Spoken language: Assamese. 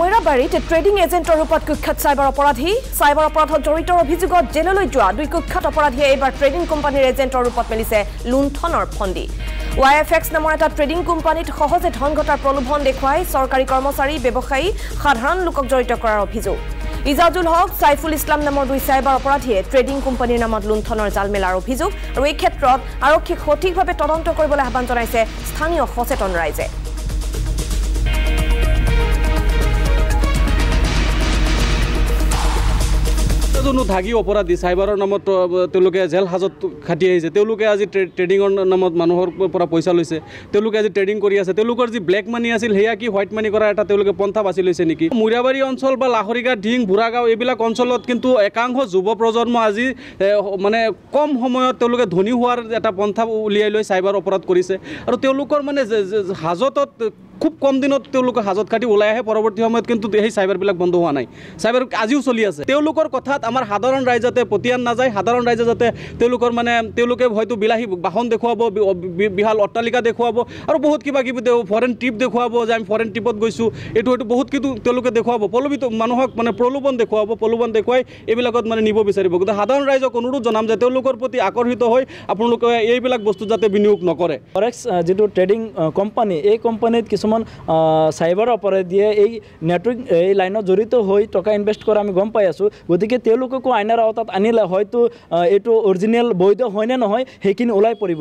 মইৰাবাৰীত ট্ৰেডিং এজেণ্টৰ ৰূপত কুখ্যাত চাইবাৰ অপৰাধত জড়িত অভিযোগত জেললৈ যোৱা দুই কুখ্যাত অপৰাধীয়ে এইবাৰ ট্ৰেডিং কোম্পানীৰ এজেণ্টৰ ৰূপত মেলিছে লুণ্ঠনৰ ফন্দি। YFX নামৰ এটা ট্ৰেডিং কোম্পানীত সহজে ধন ঘটাৰ প্ৰলোভন দেখুৱাই চৰকাৰী কৰ্মচাৰী ব্যৱসায়ী সাধাৰণ লোকক জড়িত কৰাৰ অভিযোগ। ইজাজুল হক সাইফুল ইছলাম নামৰ দুই চাইবাৰ অপৰাধীয়ে ট্ৰেডিং কোম্পানীৰ নামত লুণ্ঠনৰ জাল মেলাৰ অভিযোগ আৰু এই ক্ষেত্ৰত আৰক্ষীক সঠিকভাৱে তদন্ত কৰিবলৈ আহ্বান জনাইছে স্থানীয় সচেতন ৰাইজে। ধাগী অপৰাধী চাইবাৰৰ নামত তেওঁলোকে জেল হাজত খাটি আহিছে। তেওঁলোকে আজি ট্ৰেডিঙৰ নামত মানুহৰ পৰা পইচা লৈছে। তেওঁলোকে আজি ট্ৰেডিং কৰি আছে। তেওঁলোকৰ যি ব্লেক মানি আছিল সেয়া কি হোৱাইট মানি কৰা এটা তেওঁলোকে পন্থা বাছি লৈছে নেকি? মইৰাবাৰী অঞ্চল বা লাহৰিঘাট ঢিং বুঢ়াগাঁও এইবিলাক অঞ্চলত কিন্তু একাংশ যুৱ প্ৰজন্ম আজি মানে কম সময়ত তেওঁলোকে ধনী হোৱাৰ এটা পন্থা উলিয়াই লৈ চাইবাৰ অপৰাধ কৰিছে আৰু তেওঁলোকৰ মানে হাজতত খুব কম দিনত তেওঁলোকে হাজত কাটি ওলাই আহে। পৰৱৰ্তী সময়ত কিন্তু সেই চাইবাৰবিলাক বন্ধ হোৱা নাই। চাইবাৰ আজিও চলি আছে। তেওঁলোকৰ কথাত আমাৰ সাধাৰণ ৰাইজ যাতে পতিয়ান নাযায়, সাধাৰণ ৰাইজে যাতে তেওঁলোকে হয়তো বিলাহী বাহন দেখুৱাব, বিশাল অট্টালিকা দেখুৱাব আৰু বহুত কিবা কিবি ফৰেন ট্ৰিপ দেখুৱাব যে আমি ফৰেন ট্ৰিপত গৈছোঁ, এইটো হয়তো বহুত কিন্তু তেওঁলোকে দেখুৱাব, মানুহক মানে প্ৰলোভন দেখুৱাই এইবিলাকত মানে নিব বিচাৰিব। কিন্তু সাধাৰণ ৰাইজক অনুৰোধ জনাম যে তেওঁলোকৰ প্ৰতি আকৰ্ষিত হৈ আপোনালোকে এইবিলাক বস্তু যাতে বিনিয়োগ নকৰে। ফৰেক্স যিটো ট্ৰেডিং কোম্পানী, এই কোম্পানীত কিছুমান চাইবাৰ অপৰাধীয়ে এই নেটৱৰ্ক এই লাইনত জড়িত হৈ টকা ইনভেষ্ট কৰা আমি গম পাই আছোঁ। গতিকে তেওঁলোককো আইনৰ আওতাত আনিলে হয়তো এইটো অৰিজিনেল বৈধ হয় নে নহয় সেইখিনি ওলাই পৰিব।